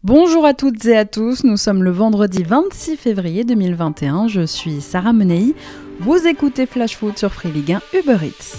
Bonjour à toutes et à tous, nous sommes le vendredi 26 février 2021, je suis Sarah Menei, vous écoutez Flash Foot sur Free Ligue 1 Uber Eats.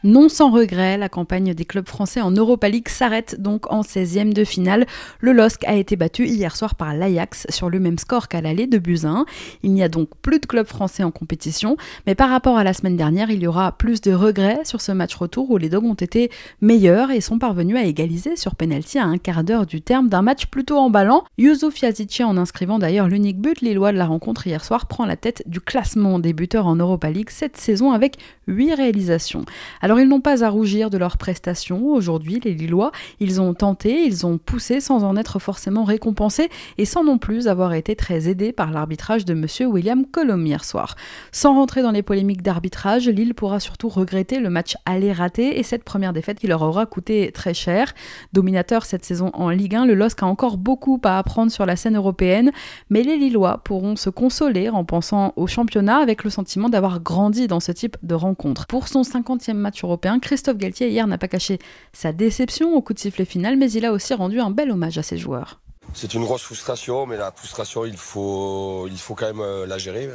Non sans regret, la campagne des clubs français en Europa League s'arrête donc en 16e de finale. Le LOSC a été battu hier soir par l'Ajax sur le même score qu'à l'aller de buts à 1. Il n'y a donc plus de clubs français en compétition, mais par rapport à la semaine dernière, il y aura plus de regrets sur ce match retour où les Dogs ont été meilleurs et sont parvenus à égaliser sur penalty à un quart d'heure du terme d'un match plutôt emballant. Youssouf Yazici, en inscrivant d'ailleurs l'unique but lillois de la rencontre hier soir, prend la tête du classement des buteurs en Europa League cette saison avec 8 réalisations. Alors ils n'ont pas à rougir de leurs prestations. Aujourd'hui, les Lillois, ils ont tenté, ils ont poussé sans en être forcément récompensés et sans non plus avoir été très aidés par l'arbitrage de monsieur William Colom hier soir. Sans rentrer dans les polémiques d'arbitrage, Lille pourra surtout regretter le match aller raté et cette première défaite qui leur aura coûté très cher. Dominateur cette saison en Ligue 1, le LOSC a encore beaucoup à apprendre sur la scène européenne, mais les Lillois pourront se consoler en pensant au championnat avec le sentiment d'avoir grandi dans ce type de rencontre. Pour son 50e match européen, Christophe Galtier hier n'a pas caché sa déception au coup de sifflet final, mais il a aussi rendu un bel hommage à ses joueurs. C'est une grosse frustration, mais la frustration, il faut quand même la gérer.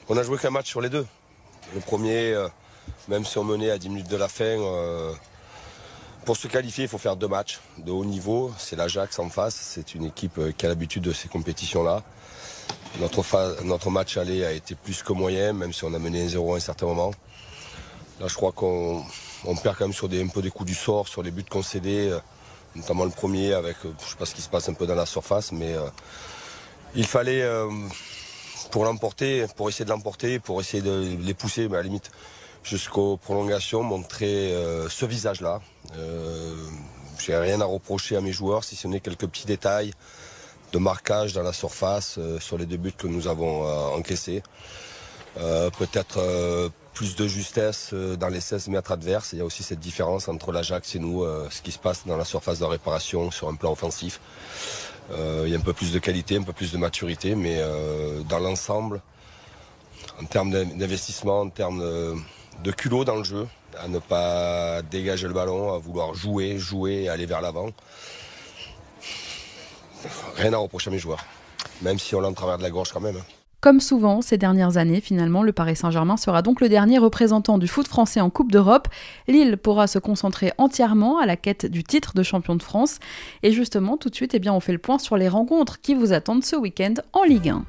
On a joué qu'un match sur les deux. Le premier, même si on menait à 10 minutes de la fin, pour se qualifier, il faut faire 2 matchs de haut niveau. C'est l'Ajax en face, c'est une équipe qui a l'habitude de ces compétitions-là. Notre match aller a été plus que moyen, même si on a mené 1-0 à un certain moment. Là, je crois qu'on perd quand même sur un peu des coups du sort, sur les buts concédés, notamment le premier avec, je ne sais pas ce qui se passe un peu dans la surface, mais il fallait, pour essayer de l'emporter, pour essayer de les pousser, mais à la limite, jusqu'aux prolongations, montrer ce visage-là. J'ai rien à reprocher à mes joueurs, si ce n'est quelques petits détails de marquage dans la surface sur les 2 buts que nous avons encaissés. Peut-être plus de justesse dans les 16 mètres adverses. Il y a aussi cette différence entre l'Ajax et nous, ce qui se passe dans la surface de réparation sur un plan offensif. Il y a un peu plus de qualité, un peu plus de maturité, mais dans l'ensemble, en termes d'investissement, en termes de culot dans le jeu, à ne pas dégager le ballon, à vouloir jouer et aller vers l'avant. Rien à reprocher à mes joueurs, même si on l'a en travers de la gorge quand même. Comme souvent ces dernières années, finalement, le Paris Saint-Germain sera donc le dernier représentant du foot français en Coupe d'Europe. Lille pourra se concentrer entièrement à la quête du titre de champion de France. Et justement, tout de suite, on fait le point sur les rencontres qui vous attendent ce week-end en Ligue 1.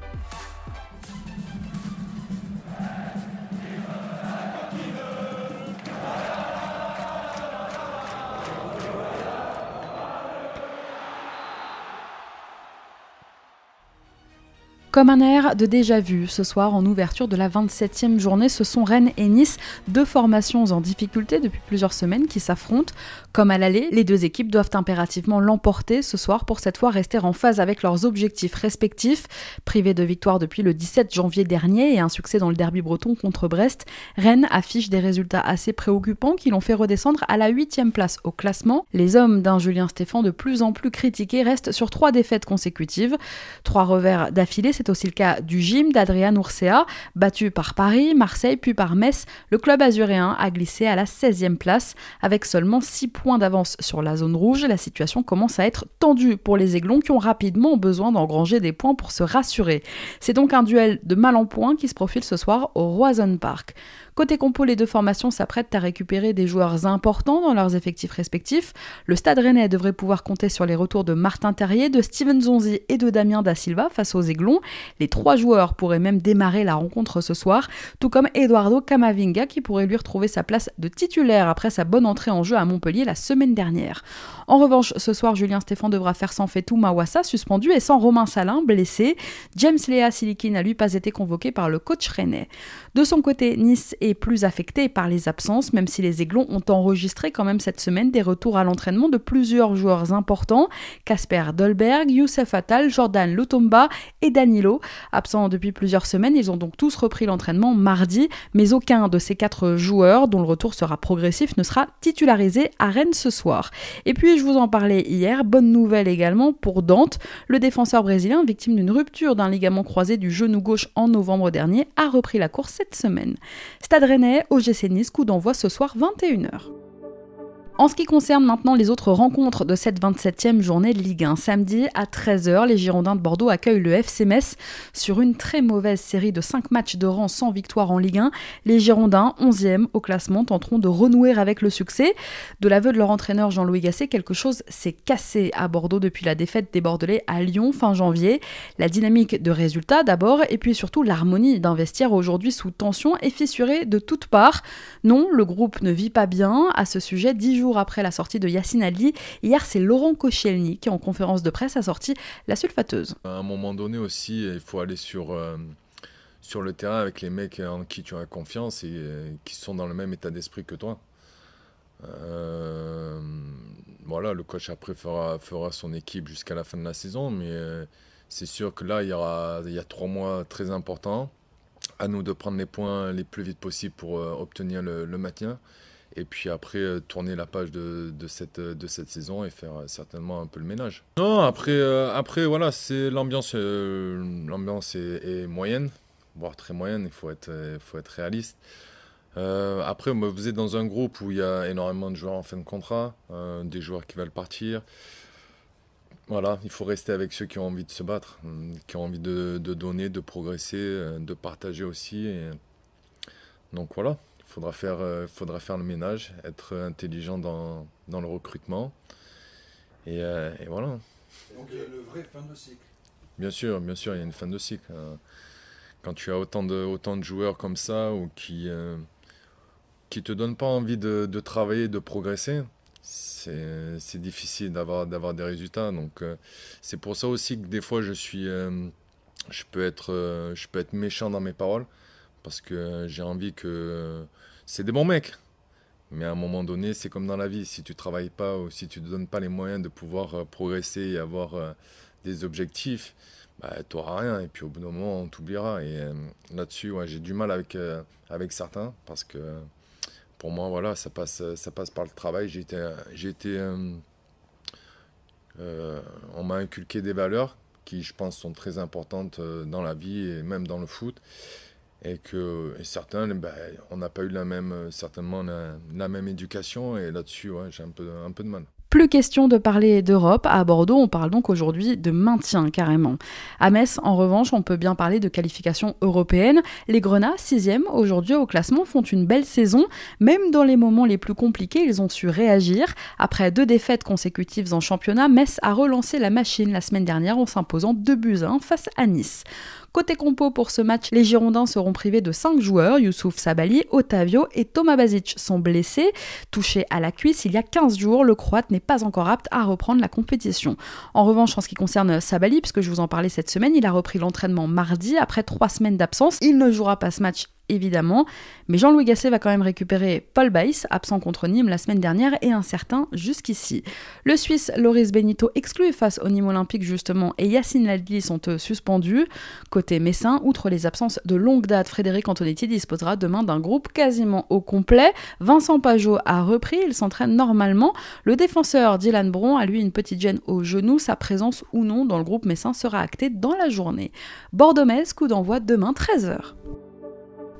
Comme un air de déjà-vu, ce soir en ouverture de la 27e journée, ce sont Rennes et Nice, 2 formations en difficulté depuis plusieurs semaines qui s'affrontent. Comme à l'aller, les 2 équipes doivent impérativement l'emporter ce soir pour cette fois rester en phase avec leurs objectifs respectifs. Privés de victoire depuis le 17 janvier dernier et un succès dans le derby breton contre Brest, Rennes affiche des résultats assez préoccupants qui l'ont fait redescendre à la 8e place au classement. Les hommes d'un Julien Stéphan de plus en plus critiqués restent sur 3 défaites consécutives. 3 revers d'affilée, c'est aussi le cas du gym d'Adrian Urcea, battu par Paris, Marseille puis par Metz. Le club azuréen a glissé à la 16e place. Avec seulement 6 points d'avance sur la zone rouge, la situation commence à être tendue pour les Aiglons qui ont rapidement besoin d'engranger des points pour se rassurer. C'est donc un duel de mal en point qui se profile ce soir au Roazhon Park. Côté compo, les 2 formations s'apprêtent à récupérer des joueurs importants dans leurs effectifs respectifs. Le Stade Rennais devrait pouvoir compter sur les retours de Martin Terrier, de Steven Zonzi et de Damien Da Silva face aux Aiglons. Les 3 joueurs pourraient même démarrer la rencontre ce soir, tout comme Eduardo Camavinga qui pourrait lui retrouver sa place de titulaire après sa bonne entrée en jeu à Montpellier la semaine dernière. En revanche, ce soir, Julien Stéphan devra faire sans Fetou Mawassa, suspendu, et sans Romain Salin, blessé. James Lea Silikine n'a lui pas été convoqué par le coach rennais. De son côté, Nice et est plus affecté par les absences, même si les Aiglons ont enregistré quand même cette semaine des retours à l'entraînement de plusieurs joueurs importants. Casper Dolberg, Youssef Attal, Jordan Lutomba et Danilo. Absents depuis plusieurs semaines, ils ont donc tous repris l'entraînement mardi, mais aucun de ces 4 joueurs, dont le retour sera progressif, ne sera titularisé à Rennes ce soir. Et puis, je vous en parlais hier, bonne nouvelle également pour Dante. Le défenseur brésilien, victime d'une rupture d'un ligament croisé du genou gauche en novembre dernier, a repris la course cette semaine. Stade Rennais, OGC Nice, coup d'envoi ce soir 21h. En ce qui concerne maintenant les autres rencontres de cette 27e journée de Ligue 1, samedi à 13h, les Girondins de Bordeaux accueillent le FC Metz sur une très mauvaise série de 5 matchs de rang sans victoire en Ligue 1. Les Girondins, 11e au classement, tenteront de renouer avec le succès. De l'aveu de leur entraîneur Jean-Louis Gasset, quelque chose s'est cassé à Bordeaux depuis la défaite des Bordelais à Lyon fin janvier. La dynamique de résultats d'abord, et puis surtout l'harmonie d'un vestiaire aujourd'hui sous tension et fissuré de toutes parts. Non, le groupe ne vit pas bien. À ce sujet, 10 jours après la sortie de Yacine Adli, hier c'est Laurent Koscielny qui en conférence de presse a sorti la sulfateuse. À un moment donné aussi, il faut aller sur le terrain avec les mecs en qui tu as confiance et qui sont dans le même état d'esprit que toi. Voilà, le coach après fera son équipe jusqu'à la fin de la saison, mais c'est sûr que là il y a 3 mois très importants. À nous de prendre les points les plus vite possible pour obtenir le maintien. Et puis après, tourner la page de cette saison et faire certainement un peu le ménage. Non, après voilà, c'est l'ambiance est moyenne, voire très moyenne, il faut être réaliste. Après, vous êtes dans un groupe où il y a énormément de joueurs en fin de contrat, des joueurs qui veulent partir. Voilà, il faut rester avec ceux qui ont envie de se battre, qui ont envie de donner, de progresser, de partager aussi. Donc voilà. Il faudra faire le ménage, être intelligent dans le recrutement. Et voilà. Donc il y a une vraie fin de cycle. Bien sûr, il y a une fin de cycle. Quand tu as autant de joueurs comme ça ou qui te donnent pas envie de travailler, de progresser, c'est difficile d'avoir des résultats. Donc c'est pour ça aussi que des fois je peux être méchant dans mes paroles. Parce que j'ai envie que... C'est des bons mecs. Mais à un moment donné, c'est comme dans la vie. Si tu ne travailles pas ou si tu ne te donnes pas les moyens de pouvoir progresser et avoir des objectifs, tu n'auras rien. Et puis au bout d'un moment, on t'oubliera. Et là-dessus, ouais, j'ai du mal avec certains. Parce que pour moi, voilà, ça passe par le travail. On m'a inculqué des valeurs qui, je pense, sont très importantes dans la vie et même dans le foot. Et certains, on n'a pas eu certainement la même éducation, et là-dessus, ouais, j'ai un peu de mal. Plus question de parler d'Europe. À Bordeaux, on parle donc aujourd'hui de maintien carrément. À Metz, en revanche, on peut bien parler de qualification européenne. Les Grenats, 6e aujourd'hui au classement, font une belle saison. Même dans les moments les plus compliqués, ils ont su réagir. Après 2 défaites consécutives en championnat, Metz a relancé la machine la semaine dernière en s'imposant 2-1 face à Nice. Côté compo pour ce match, les Girondins seront privés de 5 joueurs. Youssouf Sabaly, Otavio et Thomas Basic sont blessés. Touché à la cuisse il y a 15 jours, le Croate n'est pas encore apte à reprendre la compétition. En revanche, en ce qui concerne Sabaly, puisque je vous en parlais cette semaine, il a repris l'entraînement mardi après 3 semaines d'absence. Il ne jouera pas ce match évidemment, mais Jean-Louis Gasset va quand même récupérer Paul Baïs, absent contre Nîmes la semaine dernière, et un certain jusqu'ici. Le Suisse Loris Benito exclu face au Nîmes Olympique justement, et Yacine Adli sont suspendus. Côté messin, outre les absences de longue date, Frédéric Antonetti disposera demain d'un groupe quasiment au complet. Vincent Pajot a repris, il s'entraîne normalement. Le défenseur Dylan Bron a lui une petite gêne au genou, sa présence ou non dans le groupe messin sera actée dans la journée. Bordeaux-Metz, coup d'envoi demain 13h.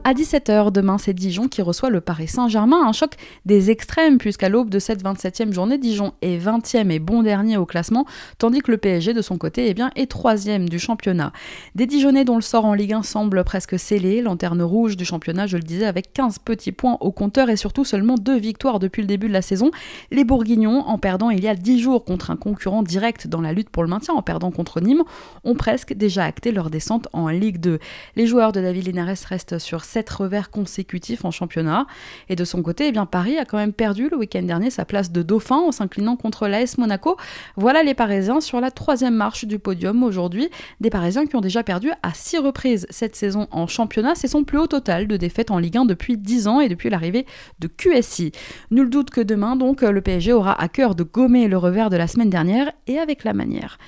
À 17h, demain, c'est Dijon qui reçoit le Paris Saint-Germain. Un choc des extrêmes, puisqu'à l'aube de cette 27e journée, Dijon est 20e et bon dernier au classement, tandis que le PSG, de son côté, est 3e du championnat. Des Dijonnais dont le sort en Ligue 1 semble presque scellé, lanterne rouge du championnat, je le disais, avec 15 petits points au compteur et surtout seulement 2 victoires depuis le début de la saison. Les Bourguignons, en perdant il y a 10 jours contre un concurrent direct dans la lutte pour le maintien, en perdant contre Nîmes, ont presque déjà acté leur descente en Ligue 2. Les joueurs de David Linares restent sur 7 7 revers consécutifs en championnat. Et de son côté, Paris a quand même perdu le week-end dernier sa place de dauphin en s'inclinant contre l'AS Monaco. Voilà les Parisiens sur la 3e marche du podium aujourd'hui. Des Parisiens qui ont déjà perdu à 6 reprises cette saison en championnat. C'est son plus haut total de défaites en Ligue 1 depuis 10 ans et depuis l'arrivée de QSI. Nul doute que demain, donc, le PSG aura à cœur de gommer le revers de la semaine dernière et avec la manière.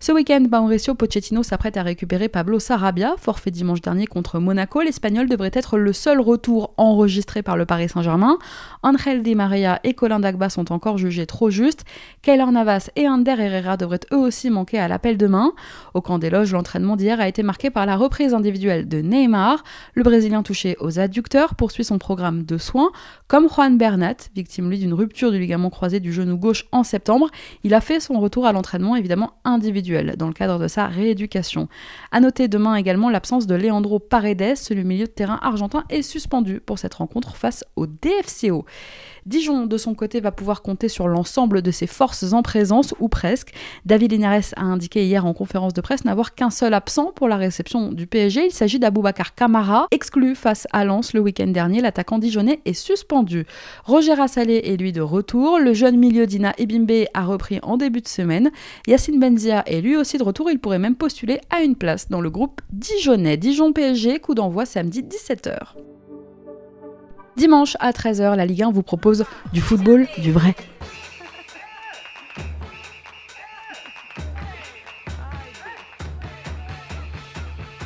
Ce week-end, Mauricio Pochettino s'apprête à récupérer Pablo Sarabia, forfait dimanche dernier contre Monaco. L'Espagnol devrait être le seul retour enregistré par le Paris Saint-Germain. Ángel Di María et Colin Dagba sont encore jugés trop justes. Keylor Navas et Ander Herrera devraient eux aussi manquer à l'appel demain. Au camp des loges, l'entraînement d'hier a été marqué par la reprise individuelle de Neymar. Le Brésilien touché aux adducteurs poursuit son programme de soins. Comme Juan Bernat, victime lui d'une rupture du ligament croisé du genou gauche en septembre, il a fait son retour à l'entraînement évidemment individuel dans le cadre de sa rééducation. À noter demain également l'absence de Leandro Paredes, le milieu de terrain argentin est suspendu pour cette rencontre face au DFCO. Dijon, de son côté, va pouvoir compter sur l'ensemble de ses forces en présence, ou presque. David Linares a indiqué hier en conférence de presse n'avoir qu'un seul absent pour la réception du PSG. Il s'agit d'Aboubacar Kamara, exclu face à Lens le week-end dernier. L'attaquant dijonnais est suspendu. Roger Assalé est lui de retour. Le jeune milieu Dina Ebimbe a repris en début de semaine. Yacine Benzia est lui aussi de retour. Il pourrait même postuler à une place dans le groupe dijonnais. Dijon PSG, coup d'envoi samedi 17h. Dimanche à 13h, la Ligue 1 vous propose du football, du vrai.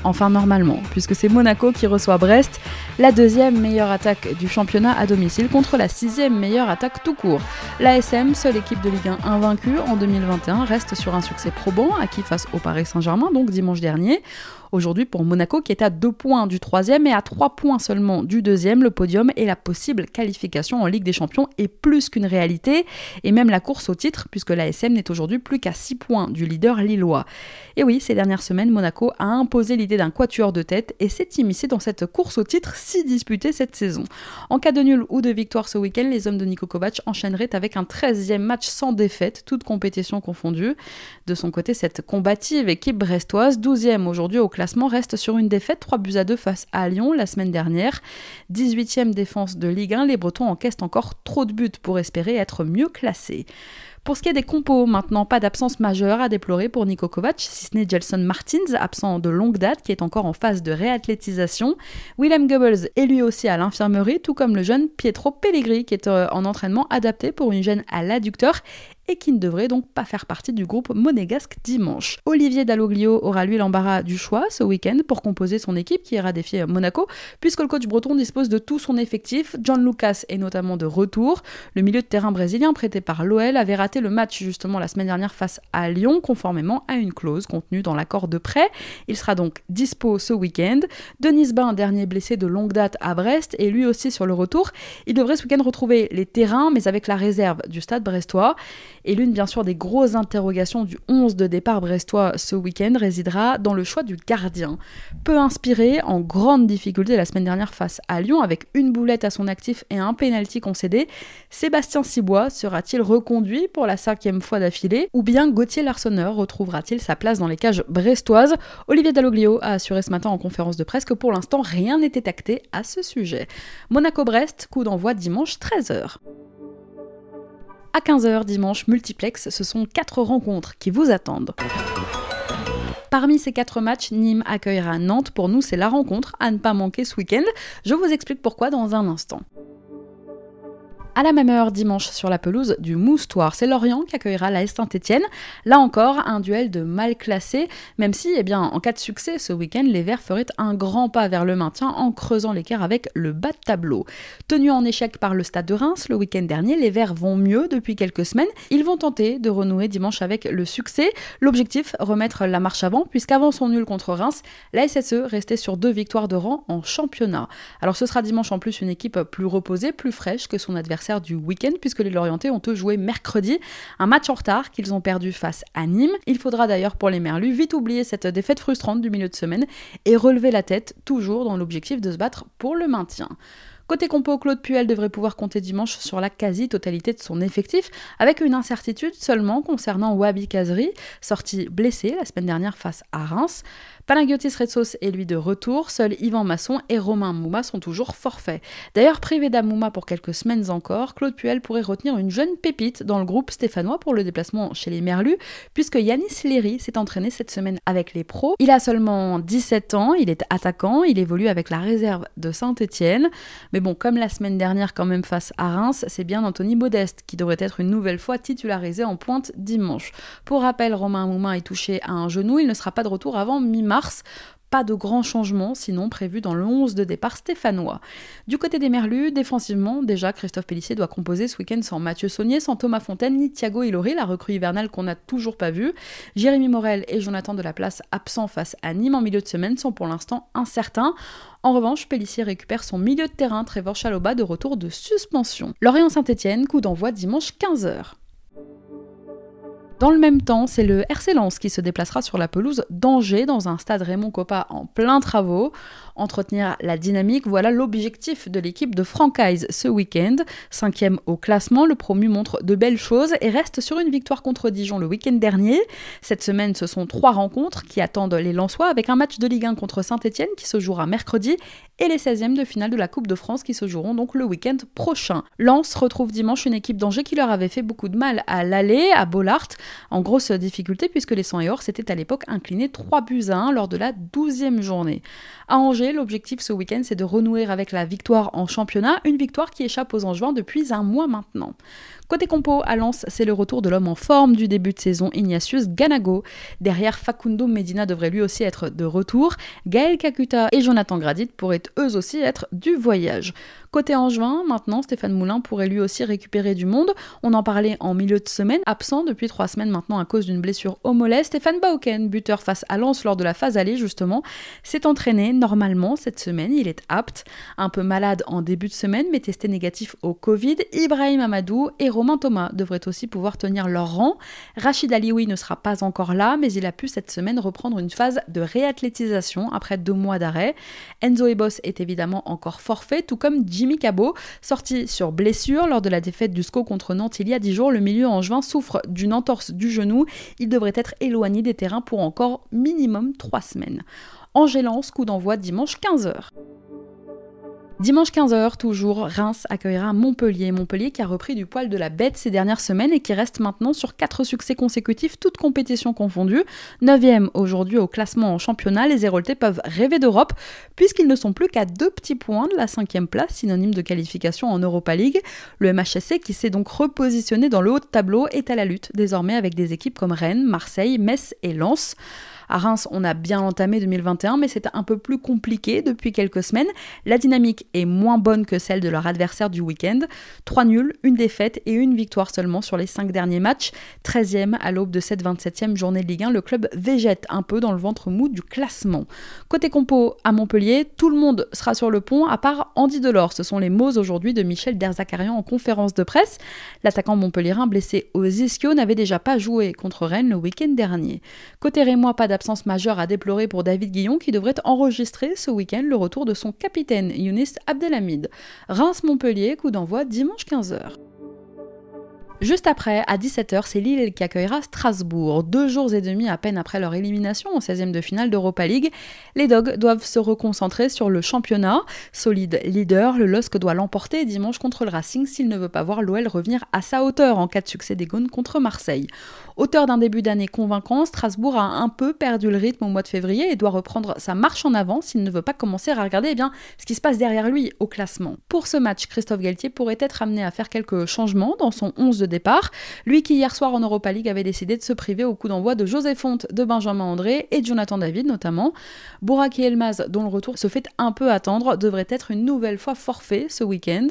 Enfin normalement, puisque c'est Monaco qui reçoit Brest, la 2e meilleure attaque du championnat à domicile contre la 6e meilleure attaque tout court. L'ASM, seule équipe de Ligue 1 invaincue en 2021, reste sur un succès probant, acquis face au Paris Saint-Germain, donc dimanche dernier. Aujourd'hui, pour Monaco, qui est à 2 points du 3e et à 3 points seulement du 2e, le podium et la possible qualification en Ligue des Champions est plus qu'une réalité, et même la course au titre, puisque l'ASM n'est aujourd'hui plus qu'à 6 points du leader lillois. Et oui, ces dernières semaines, Monaco a imposé l'idée d'un quatuor de tête et s'est immiscé dans cette course au titre si disputée cette saison. En cas de nul ou de victoire ce week-end, les hommes de Niko Kovac enchaîneraient avec un 13e match sans défaite, toutes compétitions confondues. De son côté, cette combative équipe brestoise, 12e aujourd'hui au classement, reste sur une défaite 3-2 face à Lyon la semaine dernière. 18e défense de Ligue 1, les Bretons encaissent encore trop de buts pour espérer être mieux classés. Pour ce qui est des compos, maintenant, pas d'absence majeure à déplorer pour Niko Kovac, si ce n'est Gelson Martins, absent de longue date, qui est encore en phase de réathlétisation. Willem Goebbels est lui aussi à l'infirmerie, tout comme le jeune Pietro Pellegrini, qui est en entraînement adapté pour une gêne à l'adducteur et qui ne devrait donc pas faire partie du groupe monégasque dimanche. Olivier Dalloglio aura lui l'embarras du choix ce week-end pour composer son équipe qui ira défier Monaco, puisque le coach breton dispose de tout son effectif. John Lucas est notamment de retour. Le milieu de terrain brésilien prêté par l'OL avait raté le match justement la semaine dernière face à Lyon, conformément à une clause contenue dans l'accord de prêt. Il sera donc dispo ce week-end. Denis Bain, dernier blessé de longue date à Brest, est lui aussi sur le retour. Il devrait ce week-end retrouver les terrains, mais avec la réserve du stade brestois. Et l'une, bien sûr, des grosses interrogations du 11 de départ brestois ce week-end résidera dans le choix du gardien. Peu inspiré, en grande difficulté la semaine dernière face à Lyon, avec une boulette à son actif et un pénalty concédé, Sébastien Cibois sera-t-il reconduit pour la 5e fois d'affilée, ou bien Gauthier Larsonneur retrouvera-t-il sa place dans les cages brestoises? Olivier Dalloglio a assuré ce matin en conférence de presse que pour l'instant rien n'était acté à ce sujet. Monaco-Brest, coup d'envoi dimanche 13h. À 15h dimanche, multiplex, ce sont 4 rencontres qui vous attendent. Parmi ces 4 matchs, Nîmes accueillera Nantes. Pour nous, c'est la rencontre à ne pas manquer ce week-end. Je vous explique pourquoi dans un instant. À la même heure, dimanche, sur la pelouse du Moustoir, c'est Lorient qui accueillera l'AS Saint-Etienne. Là encore, un duel de mal classés, même si, en cas de succès, ce week-end, les Verts feraient un grand pas vers le maintien en creusant l'écart avec le bas de tableau. Tenus en échec par le Stade de Reims le week-end dernier, les Verts vont mieux depuis quelques semaines. Ils vont tenter de renouer dimanche avec le succès. L'objectif, remettre la marche avant, puisqu'avant son nul contre Reims, la SSE restait sur 2 victoires de rang en championnat. Alors ce sera dimanche en plus une équipe plus reposée, plus fraîche que son adversaire du week-end, puisque les Lorientais ont eux joué mercredi, un match en retard qu'ils ont perdu face à Nîmes. Il faudra d'ailleurs pour les Merlus vite oublier cette défaite frustrante du milieu de semaine et relever la tête, toujours dans l'objectif de se battre pour le maintien. Côté compo, Claude Puel devrait pouvoir compter dimanche sur la quasi-totalité de son effectif, avec une incertitude seulement concernant Wabi Kazri, sorti blessé la semaine dernière face à Reims. Panagiotis Retsos est lui de retour, seuls Yvan Masson et Romain Mouma sont toujours forfaits. D'ailleurs, privé d'Amouma pour quelques semaines encore, Claude Puel pourrait retenir une jeune pépite dans le groupe stéphanois pour le déplacement chez les Merlus, puisque Yanis Léry s'est entraîné cette semaine avec les pros. Il a seulement 17 ans, il est attaquant, il évolue avec la réserve de Saint-Etienne. Mais bon, comme la semaine dernière quand même face à Reims, c'est bien Anthony Modeste qui devrait être une nouvelle fois titularisé en pointe dimanche. Pour rappel, Romain Mouma est touché à un genou, il ne sera pas de retour avant mi-mars. Pas de grands changements, sinon prévus dans le 11 de départ stéphanois. Du côté des Merlus, défensivement, déjà, Christophe Pélissier doit composer ce week-end sans Mathieu Saunier, sans Thomas Fontaine, ni Thiago Ilori, la recrue hivernale qu'on n'a toujours pas vue. Jérémy Morel et Jonathan Delaplace, absents face à Nîmes en milieu de semaine, sont pour l'instant incertains. En revanche, Pélissier récupère son milieu de terrain, Trevor Chalobah, de retour de suspension. Lorient-Saint-Etienne, coup d'envoi dimanche 15h. Dans le même temps, c'est le RC Lens qui se déplacera sur la pelouse d'Angers dans un stade Raymond Kopa en plein travaux. Entretenir la dynamique, voilà l'objectif de l'équipe de Francaise ce week-end. 5e au classement, le promu montre de belles choses et reste sur une victoire contre Dijon le week-end dernier. Cette semaine, ce sont 3 rencontres qui attendent les Lensois avec un match de Ligue 1 contre Saint-Etienne qui se jouera mercredi et les 16e de finale de la Coupe de France qui se joueront donc le week-end prochain. Lens retrouve dimanche une équipe d'Angers qui leur avait fait beaucoup de mal à l'aller, à Bollaert, en grosse difficulté puisque les 100 et or s'étaient à l'époque inclinés 3-1 lors de la 12e journée. À Angers, l'objectif ce week-end, c'est de renouer avec la victoire en championnat, une victoire qui échappe aux Angevins depuis un mois maintenant. Côté compo, à Lens, c'est le retour de l'homme en forme du début de saison, Ignatius Ganago. Derrière, Facundo Medina devrait lui aussi être de retour. Gaël Kakuta et Jonathan Gradit pourraient eux aussi être du voyage. Côté Angevin, maintenant, Stéphane Moulin pourrait lui aussi récupérer du monde. On en parlait en milieu de semaine, absent depuis 3 semaines maintenant à cause d'une blessure au mollet. Stéphane Bauken, buteur face à Lens lors de la phase aller justement, s'est entraîné normalement cette semaine, il est apte. Un peu malade en début de semaine, mais testé négatif au Covid. Ibrahim Amadou et Romain Thomas devraient aussi pouvoir tenir leur rang. Rachid Alioui ne sera pas encore là, mais il a pu cette semaine reprendre une phase de réathlétisation après 2 mois d'arrêt. Enzo Ebos est évidemment encore forfait, tout comme Jimmy Cabot, sorti sur blessure lors de la défaite du SCO contre Nantes il y a 10 jours. Le milieu angevin souffre d'une entorse du genou. Il devrait être éloigné des terrains pour encore minimum 3 semaines. Angers-Lens, coup d'envoi dimanche 15h. Dimanche 15h, toujours, Reims accueillera Montpellier. Montpellier qui a repris du poil de la bête ces dernières semaines et qui reste maintenant sur 4 succès consécutifs, toutes compétitions confondues. 9e aujourd'hui au classement en championnat, les Héroltais peuvent rêver d'Europe puisqu'ils ne sont plus qu'à 2 petits points de la 5e place, synonyme de qualification en Europa League. Le MHSC, qui s'est donc repositionné dans le haut de tableau, est à la lutte désormais avec des équipes comme Rennes, Marseille, Metz et Lens. À Reims, on a bien entamé 2021, mais c'est un peu plus compliqué depuis quelques semaines. La dynamique est moins bonne que celle de leur adversaire du week-end. 3 nuls, 1 défaite et 1 victoire seulement sur les 5 derniers matchs. 13e à l'aube de cette 27e journée de Ligue 1, le club végète un peu dans le ventre mou du classement. Côté compo à Montpellier, tout le monde sera sur le pont à part Andy Delors. Ce sont les mots aujourd'hui de Michel Derzakarian en conférence de presse. L'attaquant montpelliérain blessé aux ischios n'avait déjà pas joué contre Rennes le week-end dernier. Côté rémois, pas d'absence majeure à déplorer pour David Guillon qui devrait enregistrer ce week-end le retour de son capitaine Younis Abdelhamid. Reims-Montpellier, coup d'envoi dimanche 15h. Juste après, à 17h, c'est Lille qui accueillera Strasbourg. 2 jours et demi à peine après leur élimination en 16e de finale d'Europa League, les Dogs doivent se reconcentrer sur le championnat. Solide leader, le LOSC doit l'emporter dimanche contre le Racing s'il ne veut pas voir l'OL revenir à sa hauteur en cas de succès des Gaunes contre Marseille. Auteur d'un début d'année convaincant, Strasbourg a un peu perdu le rythme au mois de février et doit reprendre sa marche en avant s'il ne veut pas commencer à regarder ce qui se passe derrière lui au classement. Pour ce match, Christophe Galtier pourrait être amené à faire quelques changements dans son 11 de départ. Lui qui hier soir en Europa League avait décidé de se priver au coup d'envoi de José Fonte, de Benjamin André et de Jonathan David notamment. Bouraki Elmaz, dont le retour se fait un peu attendre, devrait être une nouvelle fois forfait ce week-end.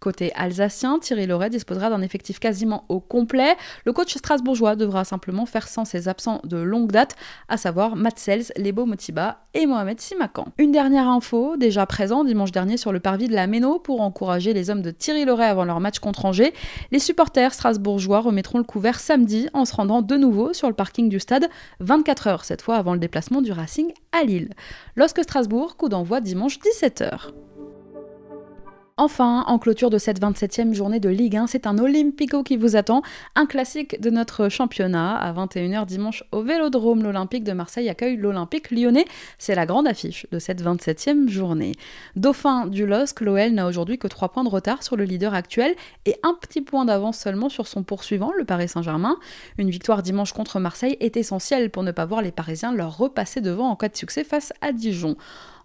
Côté alsacien, Thierry Loret disposera d'un effectif quasiment au complet. Le coach strasbourgeois devra simplement faire sans ses absents de longue date, à savoir Matt Sels, Lebo Motiba et Mohamed Simakan. Une dernière info, déjà présent dimanche dernier sur le parvis de la Méno pour encourager les hommes de Thierry Loret avant leur match contre Angers. Les supporters strasbourgeois remettront le couvert samedi en se rendant de nouveau sur le parking du stade, 24 heures cette fois avant le déplacement du Racing à Lille. LOSC Strasbourg, coup d'envoi dimanche 17h. Enfin, en clôture de cette 27e journée de Ligue 1, c'est un Olympico qui vous attend. Un classique de notre championnat. À 21h dimanche au Vélodrome, l'Olympique de Marseille accueille l'Olympique lyonnais. C'est la grande affiche de cette 27e journée. Dauphin du LOSC, l'OL n'a aujourd'hui que 3 points de retard sur le leader actuel et un petit point d'avance seulement sur son poursuivant, le Paris Saint-Germain. Une victoire dimanche contre Marseille est essentielle pour ne pas voir les Parisiens leur repasser devant en cas de succès face à Dijon.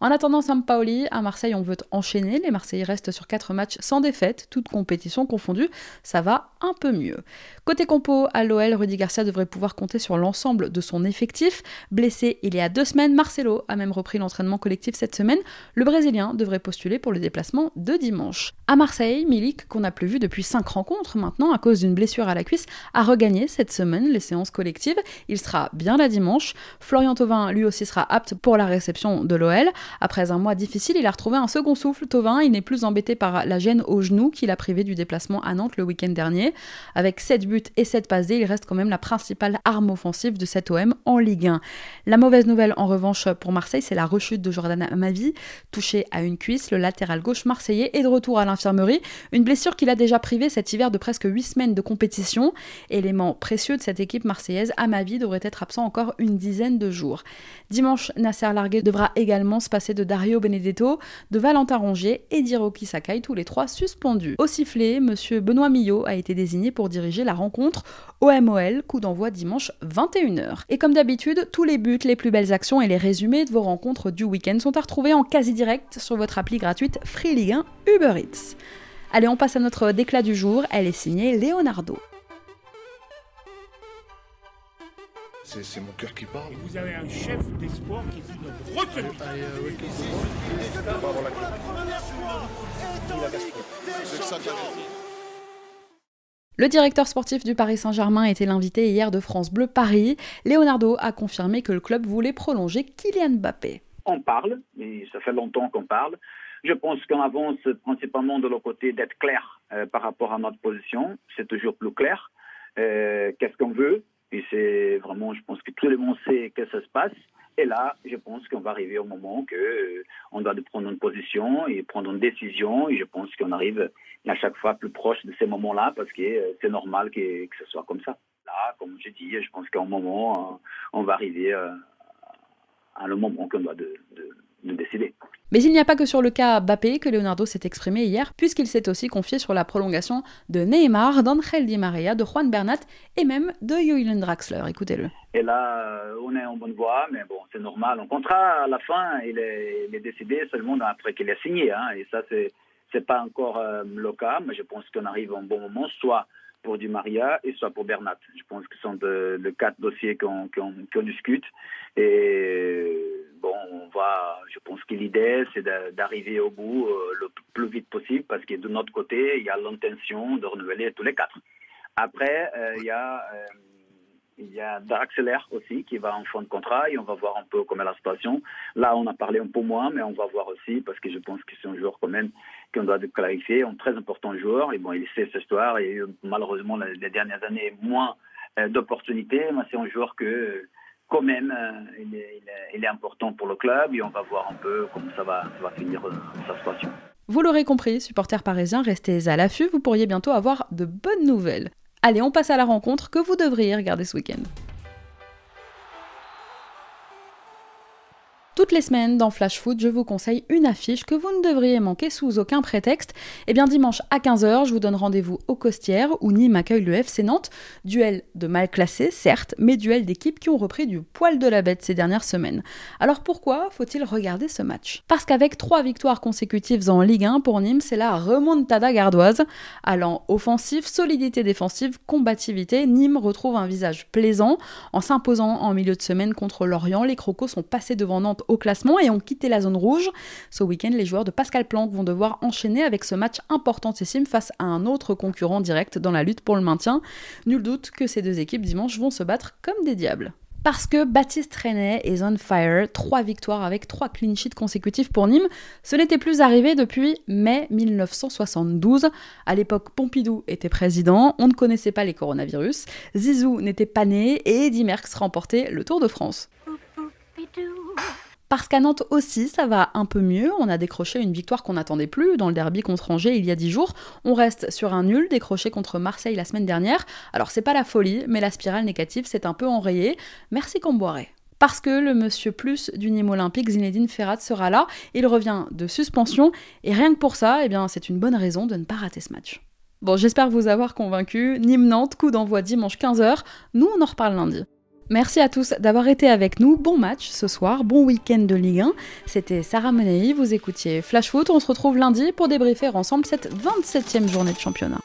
En attendant Sampaoli, à Marseille, on veut enchaîner. Les Marseillais restent sur 4 matchs sans défaite, toutes compétitions confondues. Ça va un peu mieux. Côté compo, à l'OL, Rudy Garcia devrait pouvoir compter sur l'ensemble de son effectif. Blessé il y a 2 semaines, Marcelo a même repris l'entraînement collectif cette semaine. Le Brésilien devrait postuler pour le déplacement de dimanche. À Marseille, Milik, qu'on n'a plus vu depuis 5 rencontres maintenant à cause d'une blessure à la cuisse, a regagné cette semaine les séances collectives. Il sera bien là dimanche. Florian Thauvin, lui aussi, sera apte pour la réception de l'OL. Après un mois difficile, il a retrouvé un second souffle. Thauvin, il n'est plus embêté par la gêne au genou qui l'a privé du déplacement à Nantes le week-end dernier. Avec 7 buts et 7 passes D, il reste quand même la principale arme offensive de cet OM en Ligue 1. La mauvaise nouvelle en revanche pour Marseille, c'est la rechute de Jordan Amavi. Touché à une cuisse, le latéral gauche marseillais est de retour à l'infirmerie. Une blessure qu'il a déjà privé cet hiver de presque 8 semaines de compétition. Élément précieux de cette équipe marseillaise, Amavi devrait être absent encore une dizaine de jours. Dimanche, Nasser Largué devra également se passer de Dario Benedetto, de Valentin Rongier et d'Hiroki Sakai, tous les 3 suspendus. Au sifflet, monsieur Benoît Millot a été désigné pour diriger la rencontre OM-OL, coup d'envoi dimanche 21h. Et comme d'habitude, tous les buts, les plus belles actions et les résumés de vos rencontres du week-end sont à retrouver en quasi-direct sur votre appli gratuite Free Ligue 1 Uber Eats. Allez, on passe à notre déclat du jour, elle est signée Leonardo. C'est mon cœur qui parle. Et vous avez un chef d'espoir qui dit notre retenue. Le directeur sportif du Paris Saint-Germain était l'invité hier de France Bleu Paris. Leonardo a confirmé que le club voulait prolonger Kylian Mbappé. On parle, et ça fait longtemps qu'on parle. Je pense qu'on avance principalement de leur côté d'être clair par rapport à notre position. C'est toujours plus clair. Qu'est-ce qu'on veut? Et c'est vraiment, je pense que tout le monde sait que ça se passe. Et là, je pense qu'on va arriver au moment qu'on doit prendre une position et prendre une décision. Et je pense qu'on arrive à chaque fois plus proche de ces moments-là parce que c'est normal que ce soit comme ça. Là, comme je dis, je pense qu'à un moment, on va arriver à le moment qu'on doit de décider. Mais il n'y a pas que sur le cas Mbappé que Leonardo s'est exprimé hier, puisqu'il s'est aussi confié sur la prolongation de Neymar, d'Angel Di Maria, de Juan Bernat et même de Julian Draxler. Écoutez-le. Et là, on est en bonne voie, mais bon, c'est normal. Un contrat, à la fin, il est décidé seulement après qu'il est signé. Et ça, c'est pas encore le cas, mais je pense qu'on arrive à un bon moment, soit pour Di Maria et soit pour Bernat. Je pense que ce sont les 4 dossiers qu'on discute. Et bon, je pense que l'idée, c'est d'arriver au bout le plus vite possible parce que de notre côté, il y a l'intention de renouveler tous les 4. Après, il y a Draxler aussi qui va en fin de contrat et on va voir un peu comment est la situation. Là, on a parlé un peu moins, mais on va voir aussi parce que je pense que c'est un joueur quand même qu'on doit clarifier, un très important joueur. Et bon, il sait cette histoire. Il y a eu malheureusement les dernières années moins d'opportunités, mais c'est un joueur que quand même il est important pour le club et on va voir un peu comment ça va finir sa situation. Vous l'aurez compris, supporters parisiens, restez à l'affût, vous pourriez bientôt avoir de bonnes nouvelles. Allez, on passe à la rencontre que vous devriez regarder ce week-end. Toutes les semaines, dans Flash Foot, je vous conseille une affiche que vous ne devriez manquer sous aucun prétexte. Et bien dimanche à 15h, je vous donne rendez-vous au Costières, où Nîmes accueille le FC Nantes. Duel de mal classés, certes, mais duel d'équipes qui ont repris du poil de la bête ces dernières semaines. Alors pourquoi faut-il regarder ce match? Parce qu'avec 3 victoires consécutives en Ligue 1, pour Nîmes, c'est la remontada gardoise. Allant offensif, solidité défensive, combativité, Nîmes retrouve un visage plaisant. En s'imposant en milieu de semaine contre Lorient, les Crocos sont passés devant Nantes au classement et ont quitté la zone rouge. Ce week-end, les joueurs de Pascal Planck vont devoir enchaîner avec ce match importantissime face à un autre concurrent direct dans la lutte pour le maintien. Nul doute que ces 2 équipes dimanche vont se battre comme des diables. Parce que Baptiste René est on fire, 3 victoires avec 3 clean sheets consécutifs pour Nîmes. Ce n'était plus arrivé depuis mai 1972. À l'époque, Pompidou était président, on ne connaissait pas les coronavirus, Zizou n'était pas né et Eddy Merckx remportait le Tour de France. Parce qu'à Nantes aussi, ça va un peu mieux. On a décroché une victoire qu'on n'attendait plus dans le derby contre Angers il y a 10 jours. On reste sur un nul décroché contre Marseille la semaine dernière. Alors c'est pas la folie, mais la spirale négative s'est un peu enrayée. Merci Comboiré. Parce que le monsieur plus du Nîmes Olympique, Zinedine Ferrat, sera là. Il revient de suspension. Et rien que pour ça, eh bien, c'est une bonne raison de ne pas rater ce match. Bon, j'espère vous avoir convaincu. Nîmes-Nantes, coup d'envoi dimanche 15h. Nous, on en reparle lundi. Merci à tous d'avoir été avec nous. Bon match ce soir, bon week-end de Ligue 1. C'était Sarah Menei, vous écoutiez Flash Foot. On se retrouve lundi pour débriefer ensemble cette 27e journée de championnat.